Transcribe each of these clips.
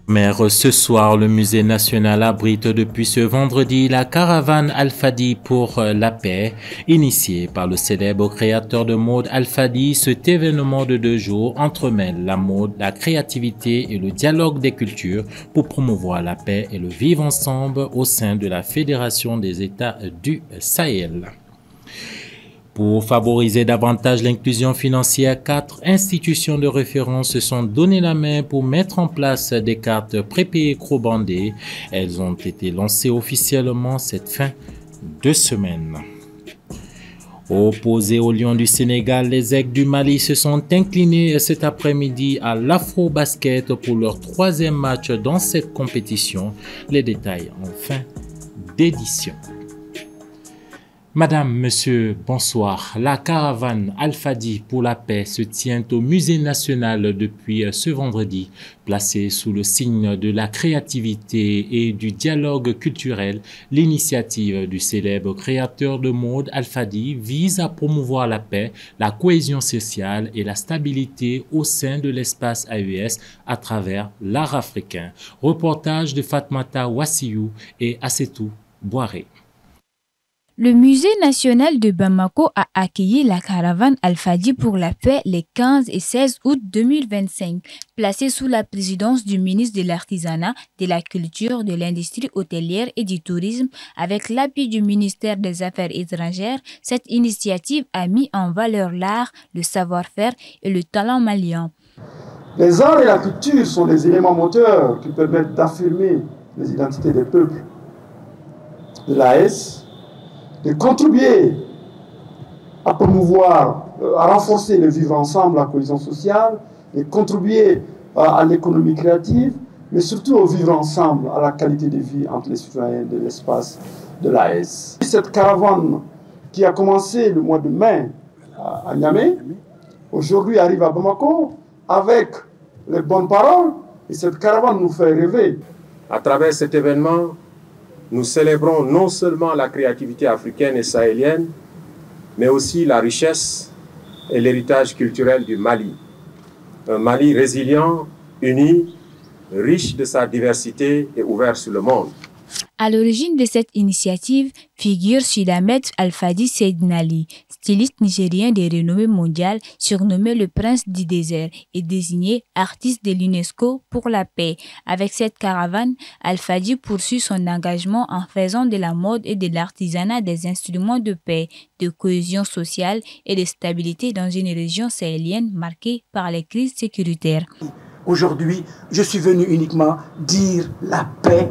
Mais ce soir, le musée national abrite depuis ce vendredi la caravane Al-Fadi pour la paix, initiée par le célèbre créateur de mode Al-Fadi. Cet événement de 2 jours entremêle la mode, la créativité et le dialogue des cultures pour promouvoir la paix et le vivre ensemble au sein de la Fédération des États du Sahel. Pour favoriser davantage l'inclusion financière, 4 institutions de référence se sont donné la main pour mettre en place des cartes prépayées crobandées. Elles ont été lancées officiellement cette fin de semaine. Opposés aux Lions du Sénégal, les Aigles du Mali se sont inclinés cet après-midi à l'Afro-Basket pour leur 3e match dans cette compétition. Les détails en fin d'édition. Madame, Monsieur, bonsoir. La caravane Al-Fadi pour la paix se tient au Musée national depuis ce vendredi. Placée sous le signe de la créativité et du dialogue culturel, l'initiative du célèbre créateur de mode Al-Fadi vise à promouvoir la paix, la cohésion sociale et la stabilité au sein de l'espace AES à travers l'art africain. Reportage de Fatmata Wassiou et Assetou Boiré. Le Musée national de Bamako a accueilli la caravane Al-Fadi pour la paix les 15 et 16 août 2025, placée sous la présidence du ministre de l'Artisanat, de la Culture, de l'Industrie hôtelière et du Tourisme. Avec l'appui du ministère des Affaires étrangères, cette initiative a mis en valeur l'art, le savoir-faire et le talent malien. Les arts et la culture sont des éléments moteurs qui permettent d'affirmer les identités des peuples de l'AES, de contribuer à promouvoir, à renforcer le vivre ensemble, la cohésion sociale, de contribuer à l'économie créative, mais surtout au vivre ensemble, à la qualité de vie entre les citoyens de l'espace de l'AES. Cette caravane qui a commencé le mois de mai à Niamey, aujourd'hui arrive à Bamako avec les bonnes paroles, et cette caravane nous fait rêver. À travers cet événement, nous célébrons non seulement la créativité africaine et sahélienne, mais aussi la richesse et l'héritage culturel du Mali. Un Mali résilient, uni, riche de sa diversité et ouvert sur le monde. À l'origine de cette initiative figure Chidamet Al-Fadi Seydinali, styliste nigérien de renommée mondiale, surnommé le prince du désert et désigné artiste de l'UNESCO pour la paix. Avec cette caravane, Al-Fadi poursuit son engagement en faisant de la mode et de l'artisanat des instruments de paix, de cohésion sociale et de stabilité dans une région sahélienne marquée par les crises sécuritaires. Aujourd'hui, je suis venu uniquement dire la paix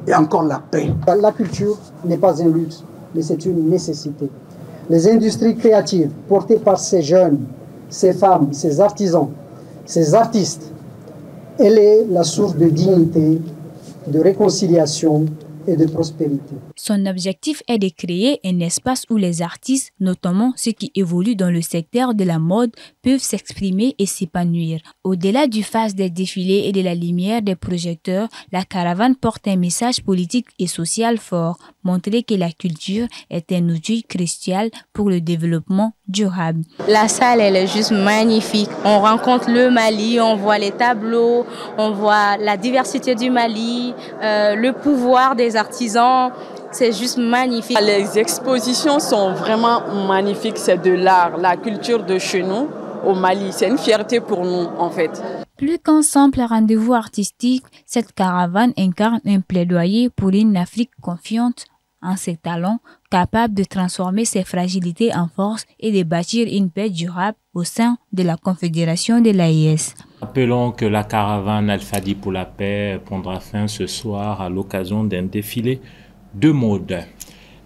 et encore la paix. La culture n'est pas un luxe, mais c'est une nécessité. Les industries créatives portées par ces jeunes, ces femmes, ces artisans, ces artistes, elle est la source de dignité, de réconciliation et de prospérité. Son objectif est de créer un espace où les artistes, notamment ceux qui évoluent dans le secteur de la mode, peuvent s'exprimer et s'épanouir. Au-delà du faste des défilés et de la lumière des projecteurs, la caravane porte un message politique et social fort, montrer que la culture est un outil crucial pour le développement durable. La salle, elle est juste magnifique. On rencontre le Mali, on voit les tableaux, on voit la diversité du Mali, le pouvoir des artisans. C'est juste magnifique. Les expositions sont vraiment magnifiques. C'est de l'art, la culture de chez nous au Mali. C'est une fierté pour nous, en fait. Plus qu'un simple rendez-vous artistique, cette caravane incarne un plaidoyer pour une Afrique confiante en ses talents, capable de transformer ses fragilités en force et de bâtir une paix durable au sein de la Confédération de l'AES. Rappelons que la caravane Al-Fadi pour la paix prendra fin ce soir à l'occasion d'un défilé de mode.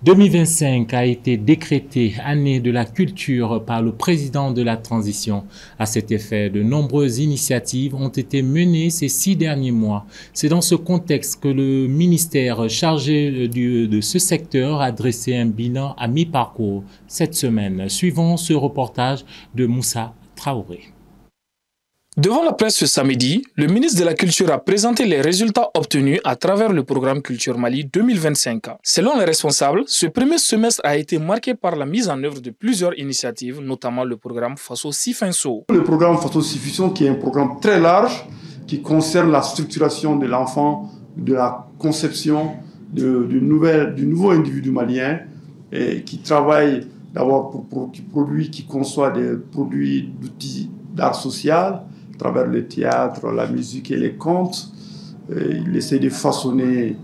2025 a été décrétée année de la culture par le président de la transition. À cet effet, de nombreuses initiatives ont été menées ces 6 derniers mois. C'est dans ce contexte que le ministère chargé de ce secteur a dressé un bilan à mi-parcours cette semaine, suivant ce reportage de Moussa Traoré. Devant la presse ce samedi, le ministre de la Culture a présenté les résultats obtenus à travers le programme Culture Mali 2025. Selon les responsables, ce premier semestre a été marqué par la mise en œuvre de plusieurs initiatives, notamment le programme Faso Sifinso. Le programme Faso Sifinso, qui est un programme très large, qui concerne la structuration de l'enfant, de la conception du nouveau individu malien, et qui travaille d'abord qui conçoit des produits d'outils d'art social, à travers le théâtre, la musique et les contes. Il essaie de façonner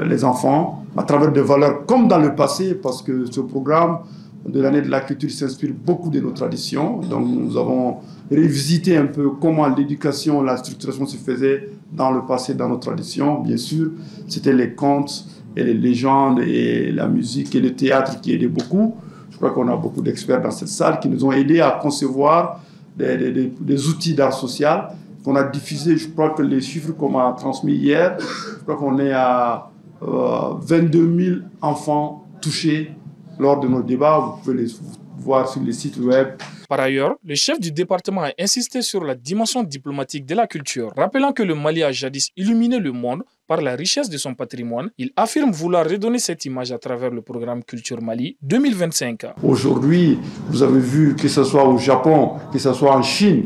les enfants à travers des valeurs comme dans le passé, parce que ce programme de l'année de la culture s'inspire beaucoup de nos traditions. Donc nous avons revisité un peu comment l'éducation, la structuration se faisait dans le passé, dans nos traditions. Bien sûr, c'était les contes et les légendes et la musique et le théâtre qui aidaient beaucoup. Je crois qu'on a beaucoup d'experts dans cette salle qui nous ont aidés à concevoir des outils d'art social qu'on a diffusés. Je crois que les chiffres qu'on m'a transmis hier, je crois qu'on est à 22 000 enfants touchés lors de nos débats. Vous pouvez les voir sur les sites web. Par ailleurs, le chef du département a insisté sur la dimension diplomatique de la culture. Rappelant que le Mali a jadis illuminé le monde par la richesse de son patrimoine, il affirme vouloir redonner cette image à travers le programme Culture Mali 2025. Aujourd'hui, vous avez vu que ce soit au Japon, que ce soit en Chine,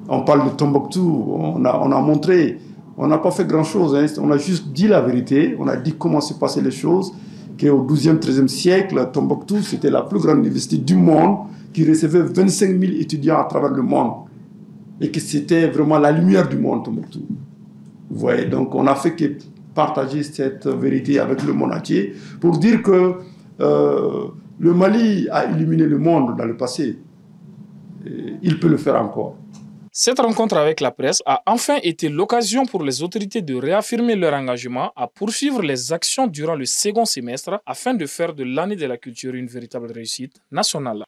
on parle de Tombouctou, on a montré, on n'a pas fait grand-chose, hein. On a juste dit la vérité, on a dit comment se passaient les choses, qu'au XIIe, XIIIe siècle, Tombouctou, c'était la plus grande université du monde, qui recevait 25 000 étudiants à travers le monde. Et que c'était vraiment la lumière du monde, Tombouctou. Vous voyez, donc on a fait que partager cette vérité avec le monde entier pour dire que le Mali a illuminé le monde dans le passé. Et il peut le faire encore. Cette rencontre avec la presse a enfin été l'occasion pour les autorités de réaffirmer leur engagement à poursuivre les actions durant le second semestre afin de faire de l'année de la culture une véritable réussite nationale.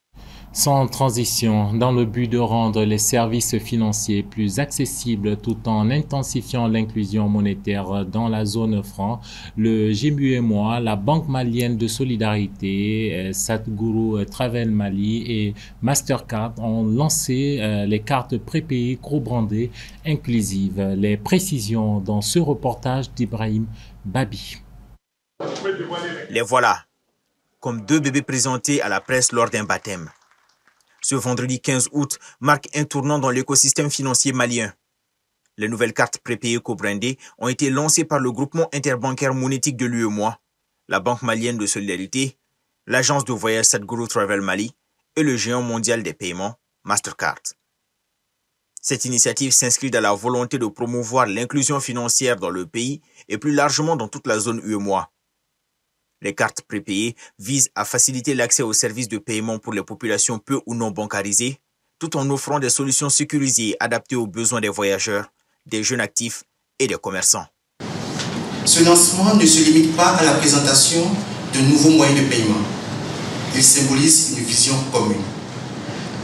Sans transition, dans le but de rendre les services financiers plus accessibles tout en intensifiant l'inclusion monétaire dans la zone franc, le GMUMOA, la Banque malienne de solidarité, Sadhguru Travel Mali et Mastercard ont lancé les cartes prépayées co-brandées inclusives. Les précisions dans ce reportage d'Ibrahim Babi. Les voilà, comme deux bébés présentés à la presse lors d'un baptême. Ce vendredi 15 août marque un tournant dans l'écosystème financier malien. Les nouvelles cartes prépayées co-brandées ont été lancées par le groupement interbancaire monétique de l'UEMOA, la Banque malienne de solidarité, l'agence de voyage Sadhguru Travel Mali et le géant mondial des paiements, Mastercard. Cette initiative s'inscrit dans la volonté de promouvoir l'inclusion financière dans le pays et plus largement dans toute la zone UEMOA. Les cartes prépayées visent à faciliter l'accès aux services de paiement pour les populations peu ou non bancarisées, tout en offrant des solutions sécurisées adaptées aux besoins des voyageurs, des jeunes actifs et des commerçants. Ce lancement ne se limite pas à la présentation de nouveaux moyens de paiement. Il symbolise une vision commune.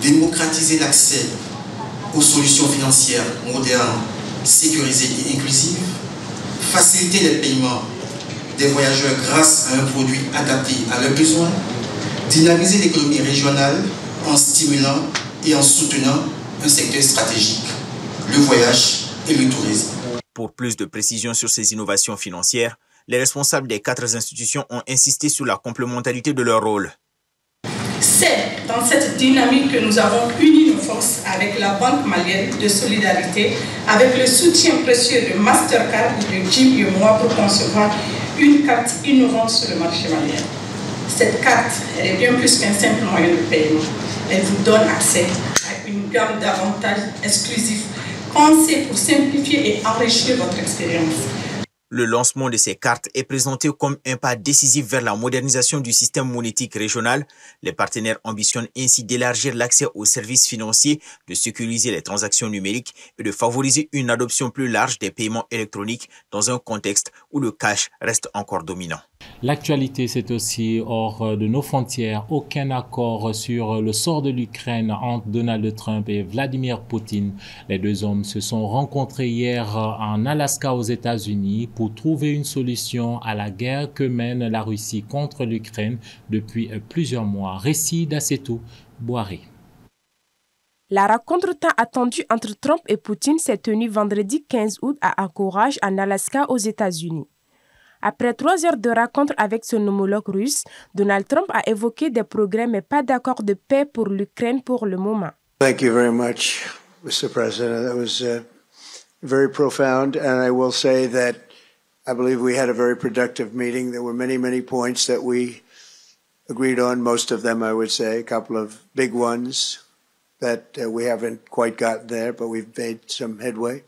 Démocratiser l'accès aux solutions financières modernes, sécurisées et inclusives, faciliter les paiements des voyageurs grâce à un produit adapté à leurs besoins, dynamiser l'économie régionale en stimulant et en soutenant un secteur stratégique, le voyage et le tourisme. Pour plus de précisions sur ces innovations financières, les responsables des 4 institutions ont insisté sur la complémentarité de leur rôle. C'est dans cette dynamique que nous avons uni nos forces avec la Banque malienne de solidarité, avec le soutien précieux de Mastercard et de GMUMOA pour concevoir une carte innovante sur le marché malien. Cette carte, elle est bien plus qu'un simple moyen de paiement. Elle vous donne accès à une gamme d'avantages exclusifs pensés pour simplifier et enrichir votre expérience. Le lancement de ces cartes est présenté comme un pas décisif vers la modernisation du système monétique régional. Les partenaires ambitionnent ainsi d'élargir l'accès aux services financiers, de sécuriser les transactions numériques et de favoriser une adoption plus large des paiements électroniques dans un contexte où le cash reste encore dominant. L'actualité, c'est aussi hors de nos frontières. Aucun accord sur le sort de l'Ukraine entre Donald Trump et Vladimir Poutine. Les deux hommes se sont rencontrés hier en Alaska aux États-Unis pour trouver une solution à la guerre que mène la Russie contre l'Ukraine depuis plusieurs mois. Récit d'Assetou Boiré. La rencontre tant attendue entre Trump et Poutine s'est tenue vendredi 15 août à Anchorage, en Alaska, aux États-Unis. Après 3 heures de rencontre avec son homologue russe, Donald Trump a évoqué des progrès mais pas d'accord de paix pour l'Ukraine pour le moment. Thank you very much, Mr. President. That was very profound. And I will say that I believe we had a very productive meeting. There were many, many points that we agreed on, most of them, I would say, a couple of big ones that we haven't quite gotten there, but we've made some headway.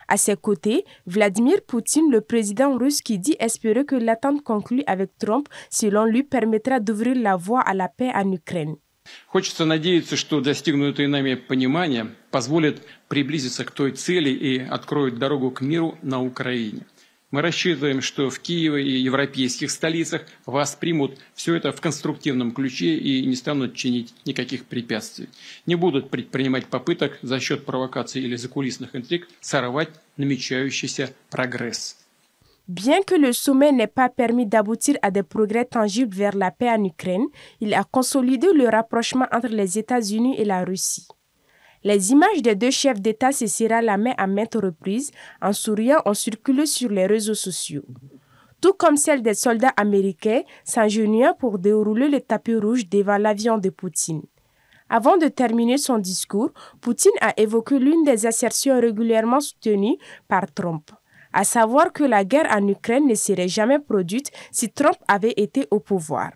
À ses côtés, Vladimir Poutine, le président russe, qui dit espérer que l'attente conclue avec Trump, selon lui, permettra d'ouvrir la voie à la paix en Ukraine. Хочется надеяться, что достигнутое нами понимание позволит приблизиться к той цели и откроет дорогу к миру на Украине. Мы рассчитываем, что в Киеве и европейских столицах воспримут все это в конструктивном ключе и не станут чинить никаких препятствий. Не будут предпринимать попыток за счет провокаций или закулисных интриг сорвать намечающийся прогресс. Bien que le sommet n'ait pas permis d'aboutir à des progrès tangibles vers la paix en Ukraine, il a consolidé le rapprochement entre les États-Unis et la Russie. Les images des deux chefs d'État se serrant la main à maintes reprises, en souriant, ont circulé sur les réseaux sociaux. Tout comme celle des soldats américains s'agenouillant pour dérouler le tapis rouge devant l'avion de Poutine. Avant de terminer son discours, Poutine a évoqué l'une des assertions régulièrement soutenues par Trump, à savoir que la guerre en Ukraine ne serait jamais produite si Trump avait été au pouvoir.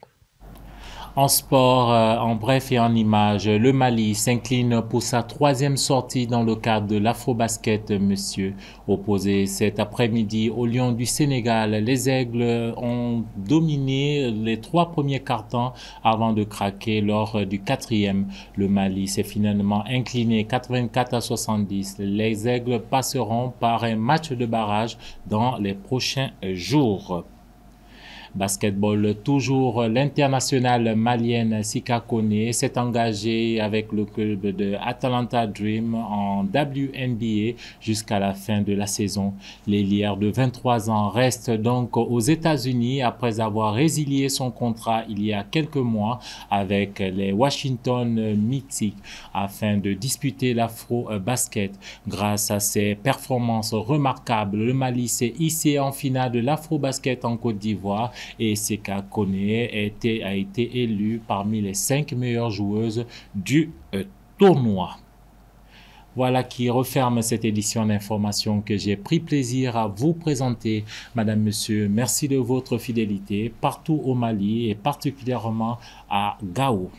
En sport, en bref et en images, le Mali s'incline pour sa troisième sortie dans le cadre de l'Afrobasket, monsieur. Opposé cet après-midi aux Lions du Sénégal, les Aigles ont dominé les 3 premiers quart-temps avant de craquer lors du 4e. Le Mali s'est finalement incliné 84-70. Les Aigles passeront par un match de barrage dans les prochains jours. Basketball, toujours l'internationale malienne Sika Kone s'est engagée avec le club de Atalanta Dream en WNBA jusqu'à la fin de la saison. L'ailière de 23 ans reste donc aux États-Unis après avoir résilié son contrat il y a quelques mois avec les Washington Mystics afin de disputer l'Afro-Basket. Grâce à ses performances remarquables, le Mali s'est hissé en finale de l'Afro-Basket en Côte d'Ivoire et Sika Kone a été élue parmi les 5 meilleures joueuses du tournoi. Voilà qui referme cette édition d'information que j'ai pris plaisir à vous présenter. Madame, Monsieur, merci de votre fidélité partout au Mali et particulièrement à Gao.